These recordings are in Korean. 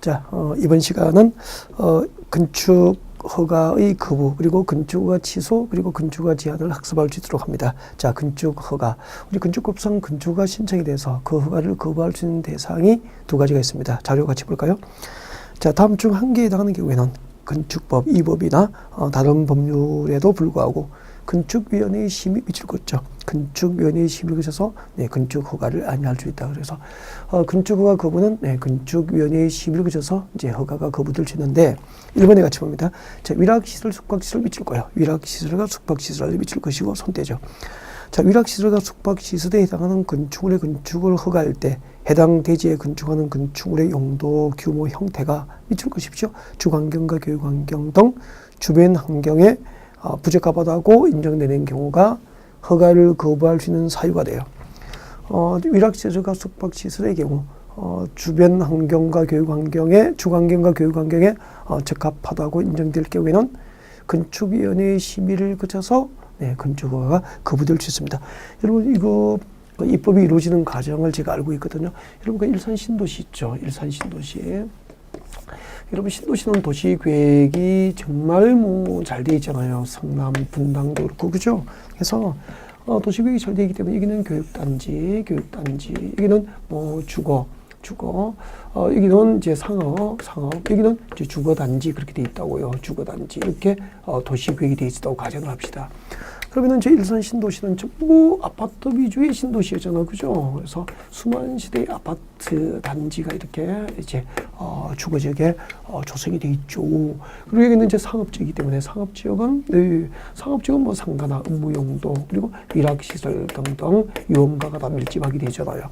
자, 이번 시간은 건축 허가의 거부, 그리고 건축 허가 취소, 그리고 건축 허가 제한을 학습할 수 있도록 합니다. 자, 건축 허가. 우리 건축법상 건축 허가 신청에 대해서 그 허가를 거부할 수 있는 대상이 두 가지가 있습니다. 자료 같이 볼까요? 자, 다음 중 한 개에 해당하는 경우에는 건축법, 이법이나 다른 법률에도 불구하고 건축위원회의 심의 미칠 것 있죠. 건축위원회의 심의를 거쳐서 건축 허가를 안할 수 있다. 그래서 건축 허가 거부는 건축위원회의 심의를 거쳐서 이제 허가가 거부될 수 있는데 1번에 같이 봅니다. 자, 위락시설, 숙박시설 미칠 거예요. 위락시설과 숙박시설을 미칠 것이고 손대죠. 자, 위락시설과 숙박시설에 해당하는 건축물의 건축을 허가할 때 해당 대지에 건축하는 건축물의 용도, 규모, 형태가 미칠 것이죠. 주거환경과 교육환경 등 주변 환경에 부적합하다고 인정되는 경우가 허가를 거부할 수 있는 사유가 돼요. 위락시설과 숙박시설의 경우 주변 환경과 교육환경에 주거환경과 교육환경에 적합하다고 인정될 경우에는 건축위원회의 심의를 거쳐서 건축허가가 거부될 수 있습니다. 여러분 이거 입법이 이루어지는 과정을 제가 알고 있거든요. 여러분 그 일산 신도시 있죠. 일산 신도시. 여러분 신도시는 도시계획이 정말 잘 돼 있잖아요. 성남, 분당도 그렇고 그죠? 그래서 도시계획이 잘 돼 있기 때문에 여기는 교육단지, 여기는 주거, 여기는 이제 상업, 여기는 이제 주거단지 그렇게 돼 있다고요. 주거단지 이렇게 도시계획이 돼 있다고 가정을 합시다. 그러면은 제 일산 신도시는 전부 아파트 위주의 신도시였잖아요, 그죠? 그래서 수많은 시대의 아파트 단지가 이렇게 이제 주거지역에 조성이 돼 있죠. 그리고 여기는 이제 상업지이기 때문에 상업지역은 상업지역은 상가나 업무용도 그리고 일학시설 등등 유흥가가 다 밀집하게 되잖아요.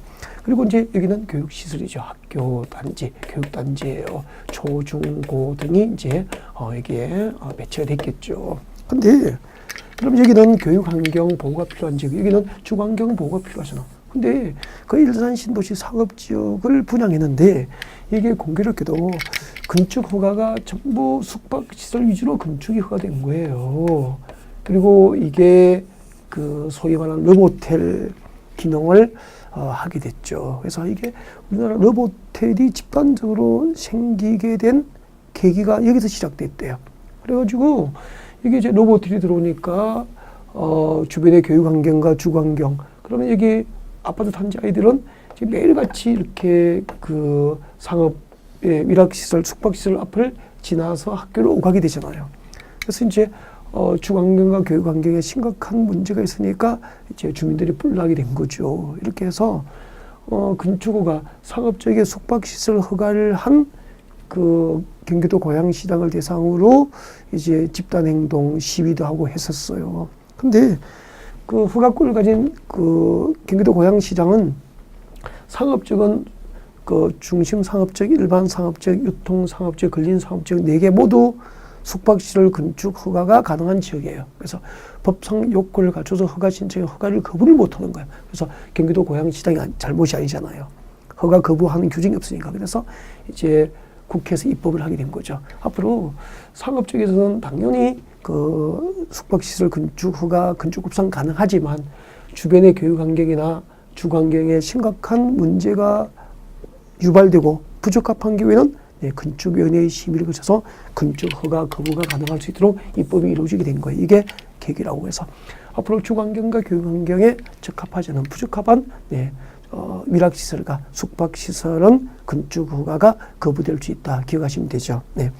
그리고 이제 여기는 교육시설이죠. 학교 단지, 교육단지예요. 초, 중, 고 등이 이제 여기에 배치가 됐겠죠. 근데 그럼 여기는 교육환경 보호가 필요한 지역, 여기는 주거환경 보호가 필요하잖아. 근데 그 일산 신도시 상업지역을 분양했는데 이게 공교롭게도 건축 허가가 전부 숙박시설 위주로 건축이 허가된 거예요. 그리고 이게 그 소위 말하는 러브호텔 기능을 하게 됐죠. 그래서 이게 우리나라 러브호텔이 집단적으로 생기게 된 계기가 여기서 시작됐대요. 그래가지고 이게 이제 로봇들이 들어오니까 주변의 교육 환경과 주거 환경, 그러면 여기 아파트 단지 아이들은 매일같이 이렇게 그 상업의 위락시설, 숙박시설 앞을 지나서 학교를 오가게 되잖아요. 그래서 이제 주거 환경과 교육 환경에 심각한 문제가 있으니까 이제 주민들이 불나게 된 거죠. 이렇게 해서 건축허가 상업적인 숙박시설 허가를 한 그 경기도 고양시장을 대상으로 이제 집단행동 시위도 하고 했었어요. 근데 그 허가권을 가진 그 경기도 고양시장은 상업적은 그 중심 상업적, 일반 상업적, 유통 상업적, 근린 상업적 4개 모두 숙박시설 건축 허가가 가능한 지역이에요. 그래서 법상 요건을 갖춰서 허가 신청에 허가를 거부를 못하는 거예요. 그래서 경기도 고양시장이 잘못이 아니잖아요. 허가 거부하는 규정이 없으니까. 그래서 이제 국회에서 입법을 하게 된 거죠. 앞으로 상업 쪽에서는 당연히 그 숙박시설 건축 허가 건축법상 가능하지만 주변의 교육 환경이나 주거 환경에 심각한 문제가 유발되고 부적합한 경우에는 건축위원회의 심의를 거쳐서 건축 허가 거부가 가능할 수 있도록 입법이 이루어지게 된 거예요. 이게 계기라고 해서 앞으로 주거 환경과 교육 환경에 적합하지 않은 부적합한 위락시설과 숙박시설은 건축 허가가 거부될 수 있다. 기억하시면 되죠. 네.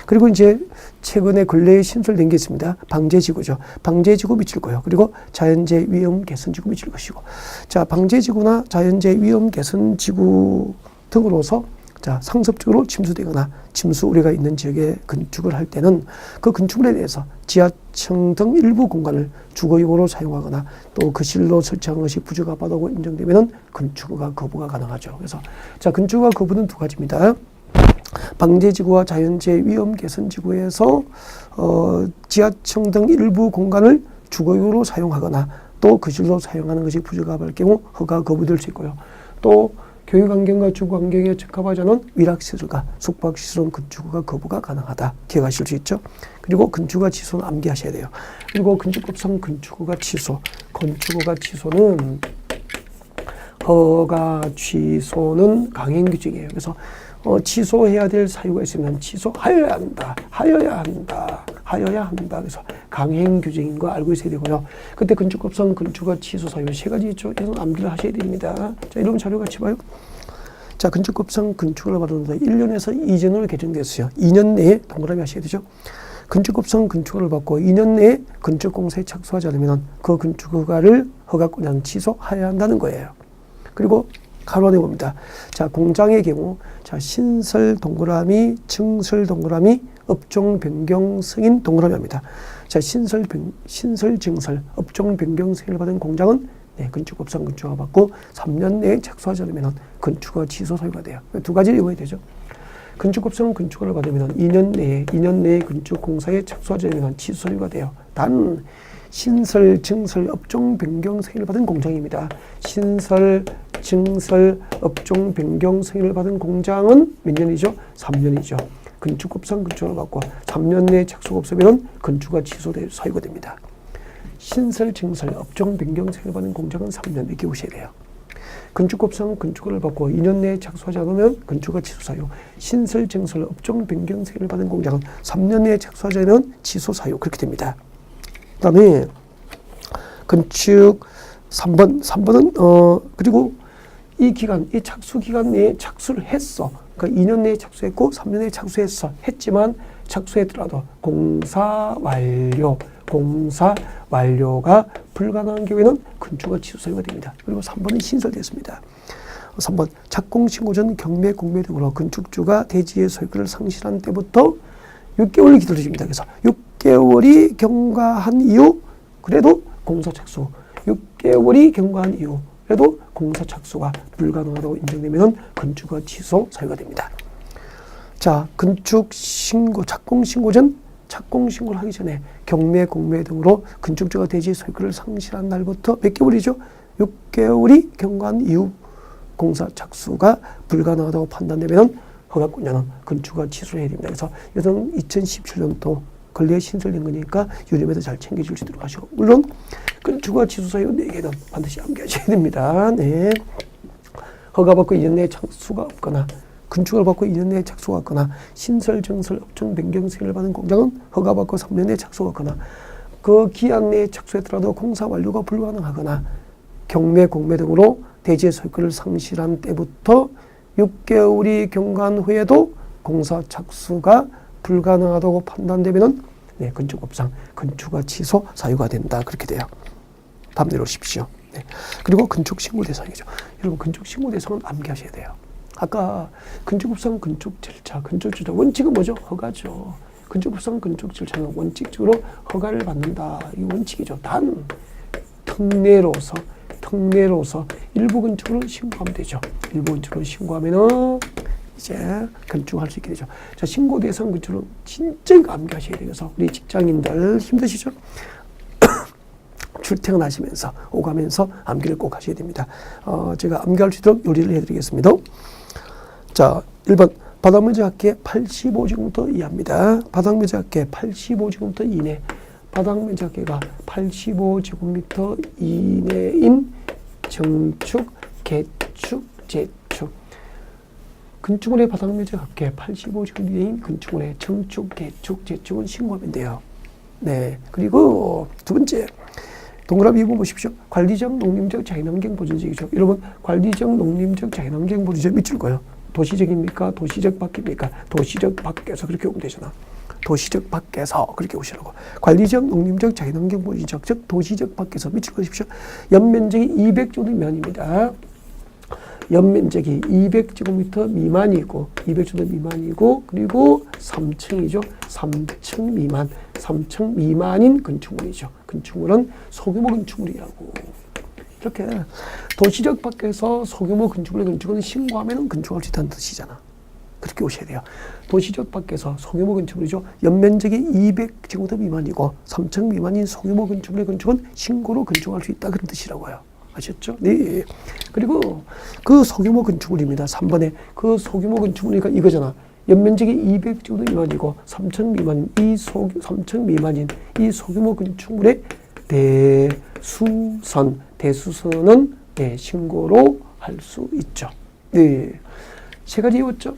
그리고 이제 최근에 근래에 신설된 게 있습니다. 방제지구죠. 방제지구 미칠 거예요. 그리고 자연재해 위험 개선지구 미칠 것이고. 자, 방제지구나 자연재해 위험 개선지구 등으로서 자, 상습적으로 침수되거나 침수 우려가 있는 지역에 건축을 할 때는 그 건축물에 대해서 지하층 등 일부 공간을 주거용으로 사용하거나 또 거실로 설치한 것이 부적합하다고 인정되면 건축허가 거부가 가능하죠. 그래서 자, 건축허가 거부는 두 가지입니다. 방제지구와 자연재해 위험 개선지구에서 지하층 등 일부 공간을 주거용으로 사용하거나 또 거실로 사용하는 것이 부적합할 경우 허가 거부될 수 있고요. 또 교육환경과 주거환경에 적합하지 않은 위락시설과 숙박시설은 건축허가 거부가 가능하다. 기억하실 수 있죠? 그리고 건축허가 취소는 암기하셔야 돼요. 그리고 건축법상 건축허가 취소. 건축허가 취소는 허가 취소는 강행 규정이에요. 그래서 취소해야 될 사유가 있으면 취소하여야 한다. 하여야 한다. 그래서 강행 규정인 거 알고 있어야 되고요. 그때 건축법상 건축허가 취소 사유 세 가지 있죠. 이런 암기를 하셔야 됩니다. 자, 이런 자료 같이 봐요. 자, 건축법상 건축을 받았는데 1년에서 2년으로 개정됐어요. 2년 내에 동그라미 하셔야 되죠. 건축법상 건축허가를 받고 2년 내에 건축공사에 착수하지 않으면 그 건축허가를 허가권자는 취소해야 한다는 거예요. 그리고 가로 안에 봅니다. 자, 공장의 경우, 자, 신설 동그라미, 증설 동그라미, 업종 변경 승인 동그라미 합니다. 자, 신설, 증설, 업종 변경 승인을 받은 공장은 건축법상 건축허가 받고 3년 내에 착수하지 않으면 건축허가 취소 사유가 돼요. 두 가지를 이용해야 되죠. 건축법상 건축허가를 받으면 2년 내에 건축공사에 착수하지 않으면 취소 사유가 돼요. 단 신설, 증설, 업종 변경 승인을 받은 공장입니다. 신설, 증설, 업종 변경 승인을 받은 공장은 몇 년이죠? 3년이죠. 건축법상 건축허가를 받고 3년 내에 착수가 없으면 건축허가 취소될 사유가 됩니다. 신설, 증설, 업종 변경 승인을 받은 공장은 3년 이렇게 오셔야 돼요. 건축법상 건축허가를 받고 2년 내에 착수하지 않으면 건축허가 취소 사유. 신설, 증설, 업종 변경 승인을 받은 공장은 3년 내에 착수하지 않으면 취소 사유. 그렇게 됩니다. 그 다음에 건축 3번은 그리고 이 기간, 이 착수 기간 내에 착수를 했어. 그러니까 2년 내에 착수했고 3년 내에 했지만 착수했더라도 공사 완료가 불가능한 경우에는 건축허가 취소 사유가 됩니다. 그리고 3번은 신설됐습니다. 3번 착공신고 전 경매 공매 등으로 건축주가 대지의 소유권을 상실한 때부터 6개월이 기다려집니다. 그래서 6개월이 경과한 이후 그래도 공사 착수 6개월이 경과한 이후 그래도 공사 착수가 불가능하다고 인정되면 건축허가 취소 사유가 됩니다. 자, 건축신고, 착공신고 전 착공신고를 하기 전에 경매, 공매 등으로 건축주가 대지의 소유권을 상실한 날부터 몇 개월이죠? 6개월이 경과한 이후 공사 착수가 불가능하다고 판단되면 허가권자는 건축허가 취소를 해야 됩니다. 그래서 이것은 2017년도 근래에 신설된 거니까 유념에도 잘 챙겨줄 수 있도록 하시고, 물론 건축허가 취소 사유 4개는 반드시 암기하셔야 됩니다. 네. 허가받고 2년 내에 착수가 없거나 건축허가를 받고 2년 내에 착수가 없거나 신설, 증설, 업종 변경 승인을 받은 공장은 허가받고 3년 내에 착수가 없거나 그 기한 내에 착수했더라도 공사 완료가 불가능하거나 경매, 공매 등으로 대지의 소유권을 상실한 때부터 6개월이 경과한 후에도 공사 착수가 불가능하다고 판단되면 건축법상 건축허가 취소 사유가 된다. 그렇게 돼요. 다음 내려오십시오. 네. 그리고 건축신고 대상이죠. 여러분 건축신고 대상은 암기하셔야 돼요. 아까 건축법상 건축 절차, 원칙은 뭐죠? 허가죠. 건축법상 건축 절차는 원칙적으로 허가를 받는다. 이 원칙이죠. 단 특례로서 일부 건축으로 신고하면 되죠. 일부 건축으로 신고하면은 이제 건축할 수 있게 되죠. 자, 신고 대상 건축은 진짜 암기하셔야 돼서 우리 직장인들 힘드시죠? 출퇴근하시면서 오가면서 암기를 꼭 하셔야 됩니다. 제가 암기할 수 있도록 요리를 해드리겠습니다. 자, 1번 바닥면적 합계 85제곱미터 이하입니다. 바닥면적 합계 85제곱미터 이내. 바닥면적 합계가 85제곱미터 이내인 정축, 개축, 재축. 건축물의 바닥면적 합계 85제곱미터 이내인 건축물의 정축, 개축, 재축은 신고하면 돼요. 네. 그리고 두 번째. 동그라미 2번 보십시오. 관리적 농림적 자연환경 보존지역이죠. 여러분 관리적 농림적 자연환경 보존지역 밑줄 거예요. 도시적입니까? 도시적 밖입니까? 도시적 밖에서 그렇게 오면 되잖아. 도시적 밖에서 그렇게 오시라고. 관리적 농림적 자연환경 보존지역 즉 도시적 밖에서 밑줄 그으십시오. 연면적이 200제곱 미만입니다. 연면적이 200제곱미터 미만이고 200제곱 미만이고 그리고 3층이죠. 3층 미만. 3층 미만인 건축물이죠. 건축물은 소규모 건축물이라고. 이렇게 도시적 밖에서 소규모 건축물의 건축은 신고하면 건축할 수 있다는 뜻이잖아. 그렇게 오셔야 돼요. 도시적 밖에서 소규모 건축물이죠. 연면적이 200제곱미터 미만이고 3층 미만인 소규모 건축물의 건축은 신고로 건축할 수 있다 그런 뜻이라고요. 아셨죠? 네. 그리고 그 소규모 건축물입니다. 3번에 그 소규모 건축물이니까 이거잖아. 연면적이 200제곱미터 미만이고 3층 미만인 3층 미만인 이 소규모 건축물의 대수선은 신고로 할 수 있죠. 네. 세 가지 이었죠.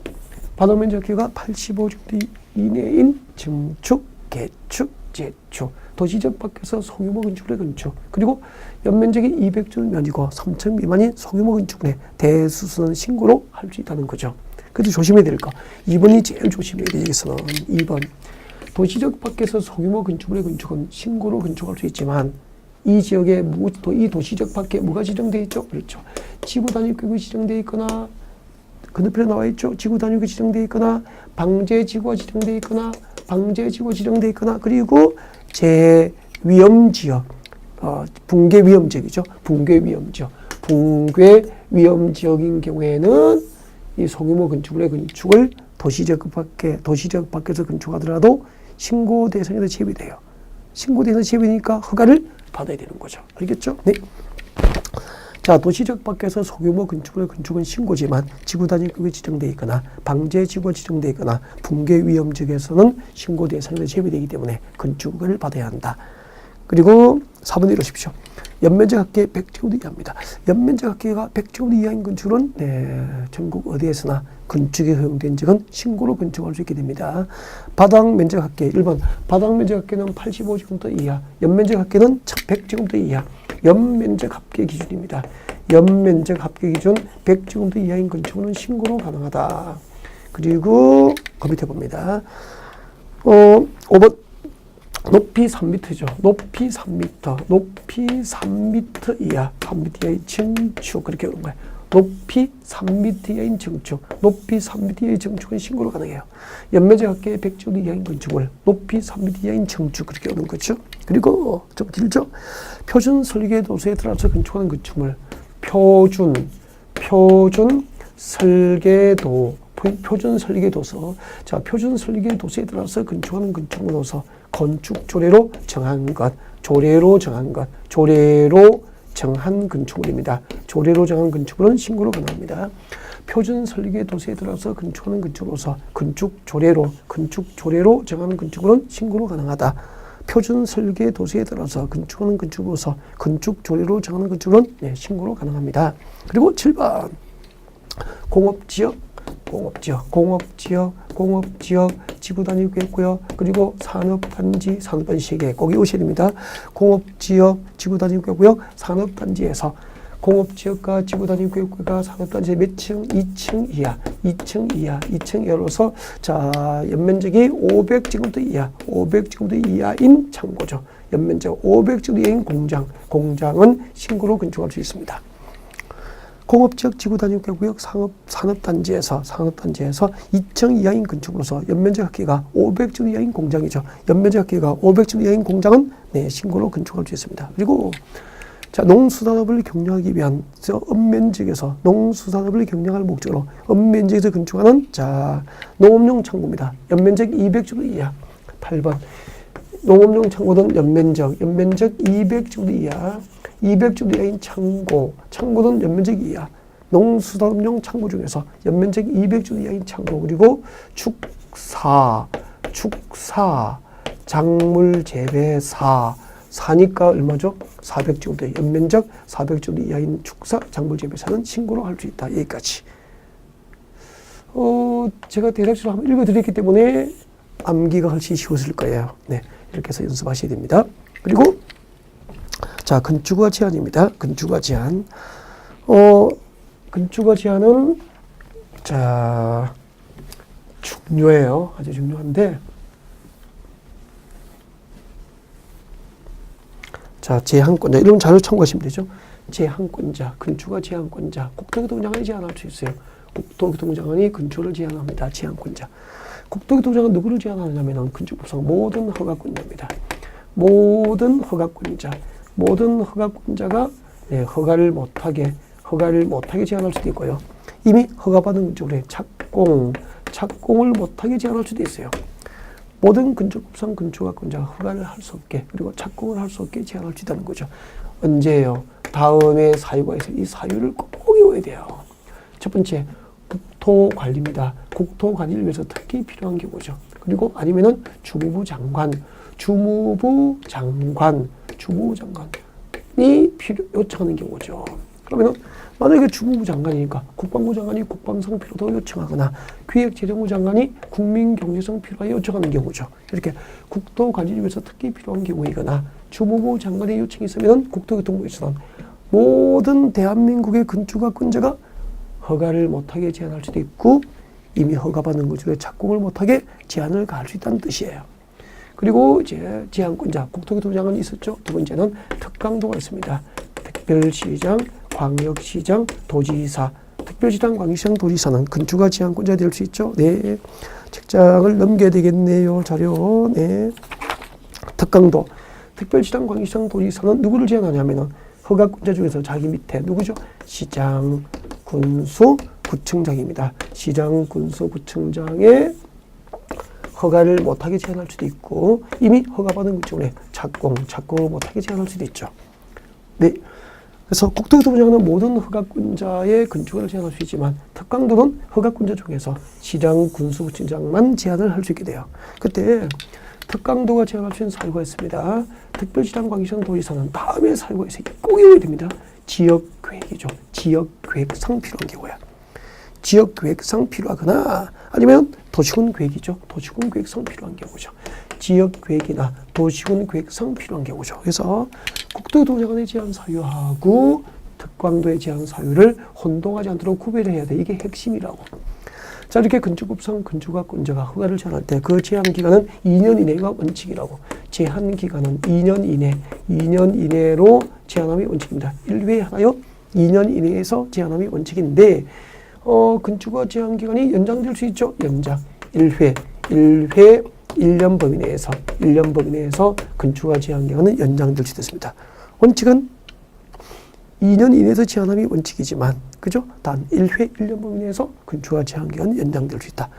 바닥 면적 합계가 85제곱미터 이내인 증축, 개축, 재축, 도시적 밖에서 소규모 건축물의 건축, 그리고 연면적이 200제곱미터이고 3층 미만인 소규모 건축물의 대수선은 신고로 할 수 있다는 거죠. 그래도 조심해야 될 거. 2번이 제일 조심해야 돼. 여기서는 2번. 도시적 밖에서 소규모 건축물의 건축은 신고로 건축할 수 있지만 이 지역에 이 도시적 밖에 뭐가 지정되어 있죠? 그렇죠. 지구 단위 구역이 지정되어 있거나 건너편에 나와 있죠. 지구 단위가 지정되어 있거나 방제 지구가 지정되어 있거나 방제 지구가 지정되어 있거나 그리고 위험 지역, 붕괴 위험 지역이죠. 붕괴 위험 지역. 붕괴 위험 지역인 경우에는 이 소규모 건축물의 건축을 도시적 밖에서 건축하더라도 신고 대상에서 제외돼요. 신고 대상에서 제외되니까 허가를 받아야 되는 거죠. 알겠죠? 네. 자, 도시적 밖에서 소규모 건축물의 건축은 신고지만 지구 단위 구역이 지정되어 있거나 방제 지구가 지정되어 있거나 붕괴 위험 지역에서는 신고 대상에서 제외되기 때문에 건축을 받아야 한다. 그리고 4번 이러십시오. 연면적 합계 100제곱미터 이하입니다. 연면적 합계가 100제곱미터 이하인 건축은 전국 어디에서나 건축에 허용된 적은 신고로 건축할 수 있게 됩니다. 바닥 면적 합계 1번 바닥 면적 합계는 85제곱미터 이하, 연면적 합계는 100제곱미터 이하. 연면적 합계 기준입니다. 연면적 합계 기준 100제곱미터 이하인 건축은 신고로 가능하다. 그리고 그 밑에 봅니다. 5번 높이 3m죠. 높이 3m. 높이 3m 이하. 3m 이하의 증축. 그렇게 오는 거예요. 높이 3m 이하인 증축. 높이 3m 이하의 증축은 신고로 가능해요. 연면적 합계 100제곱미터 이하인 건축물. 높이 3m 이하인 증축. 그렇게 오는 거죠. 그리고 좀 길죠. 표준 설계 도서에 따라서 건축하는 건축물. 표준 설계도. 표준 설계도서. 자, 표준 설계도서에 따라서 건축하는 건축물로서 건축 조례로 정한 것, 조례로 정한 건축물입니다. 조례로 정한 건축물은 신고로 가능합니다. 표준 설계도서에 따라서 건축하는 건축물로서 건축 조례로 정하는 건축물은 신고로 가능하다. 표준 설계도서에 따라서 건축하는 건축물로서 건축 조례로 정하는 건축물은 신고로 가능합니다. 그리고 7번 공업지역, 지구 단위 구역고요. 그리고 산업단지 시계 꼭 외우셔야 됩니다. 공업지역, 지구 단위 구역고요. 산업단지에서 공업지역과 지구 단위 구역과 산업단지 몇 층? 2층 이하. 2층 이하로서 자, 연면적이 500제곱미터 이하, 500제곱미터 이하인 창고죠. 연면적 500제곱미터 이하인 공장은 신고로 건축할 수 있습니다. 공업지역 지구 단위 구역 산업단지에서 2층 이하인 건축으로서 연면적 합계가 500제곱 이하인 공장이죠. 연면적 합계가 500제곱 이하인 공장은 신고로 건축할 수 있습니다. 그리고 자, 농수산업을 경영하기 위한 읍면지역에서 농수산업을 경영할 목적으로 읍면지역에서 건축하는 자, 농업용 창고입니다. 연면적 200제곱 이하. 8번 농업용 창고는 연면적 200제곱 이하. 200제곱 이하인 창고는 연면적 이하. 농수산업용 창고 중에서 연면적 200제곱 이하인 창고. 그리고 축사, 작물 재배사. 사니까 얼마죠? 400제곱 연면적 400제곱 이하인 축사, 작물 재배사는 신고로 할 수 있다. 여기까지. 제가 대략적으로 한번 읽어드렸기 때문에 암기가 훨씬 쉬웠을 거예요. 네, 이렇게 해서 연습하셔야 됩니다. 그리고 자, 건축허가 제한입니다. 건축허가 제한. 건축허가 제한은 자, 중요해요. 아주 중요한데 자, 제한권자. 이런 자료 참고하시면 되죠. 제한권자, 건축허가 제한권자. 국토교통장관이 제한할 수 있어요. 국토교통장관이 건축을 제한합니다. 제한권자. 국토교통장관은 누구를 제한하느냐면 건축법상 모든 허가권자입니다. 모든 허가권자가 허가를 못하게 제한할 수도 있고요. 이미 허가받은 건축물에 착공을 못하게 제한할 수도 있어요. 모든 건축법상 건축허가권자가 허가를 할 수 없게 그리고 착공을 할 수 없게 제한할 수 있다는 거죠. 언제예요? 다음에 사유가 있어요. 이 사유를 꼭 외워야 돼요. 첫 번째, 국토관리입니다. 국토관리를 위해서 특히 필요한 경우죠. 그리고 아니면은 주무부 장관이 요청하는 경우죠. 그러면은 만약에 주무부 장관이니까 국방부 장관이 국방상 필요도 요청하거나 기획재정부 장관이 국민경제상 필요에 요청하는 경우죠. 이렇게 국토관리직에서 특히 필요한 경우이거나 주무부 장관의 요청이 있으면 국토교통부에서는 모든 대한민국의 건축가권자가 허가를 못하게 제한할 수도 있고 이미 허가받은 것 중에 착공을 못하게 제한을 가할 수 있다는 뜻이에요. 그리고 이제 제한권자 국토교통부 장관이 있었죠. 두 번째는 특강도가 있습니다. 특별시장, 광역시장, 도지사. 특별시장, 광역시장, 도지사는 건축가 제한권자 될 수 있죠. 네. 책장을 넘겨야 되겠네요. 자료. 네. 특강도. 특별시장, 광역시장, 도지사는 누구를 제한하냐면은 허가권자 중에서 자기 밑에 누구죠? 시장, 군수, 구청장입니다. 시장, 군수, 구청장의 허가를 못하게 제한할 수도 있고 이미 허가받은 것 중에 착공을 못하게 제한할 수도 있죠. 네. 그래서 국토교통부 장관은 모든 허가권자의 건축을 제한할 수 있지만 특강도는 허가권자 중에서 시장, 군수, 구청장만 제한을 할 수 있게 돼요. 그때 특강도가 제한할 수 있는 사유가 있습니다. 특별시장, 광역시장, 도지사는 다음에 사유가 있어요. 꼭 외워야 됩니다. 지역계획이죠. 지역계획상 필요한 경우야. 지역계획상 필요하거나 아니면 도시군 계획이죠. 도시군 계획상 필요한 경우죠. 지역계획이나 도시군 계획상 필요한 경우죠. 그래서 국토교통부 장관의 제한 사유하고 특강도의 제한 사유를 혼동하지 않도록 구별해야 돼. 이게 핵심이라고. 자, 이렇게 건축법상 건축가권자가 허가를 제한할 때 그 제한 기간은 2년 이내가 원칙이라고. 제한 기간은 2년 이내로 제한함이 원칙입니다. 1회 하나요? 2년 이내에서 제한함이 원칙인데 건축가 제한 기간이 연장될 수 있죠. 연장 1회 1년 범위 내에서 건축가 제한 기간은 연장될 수 있습니다. 원칙은 2년 이내에서 제한함이 원칙이지만 그죠? 단 1회 1년 범위 내에서 건축가 제한 기간은 연장될 수 있다.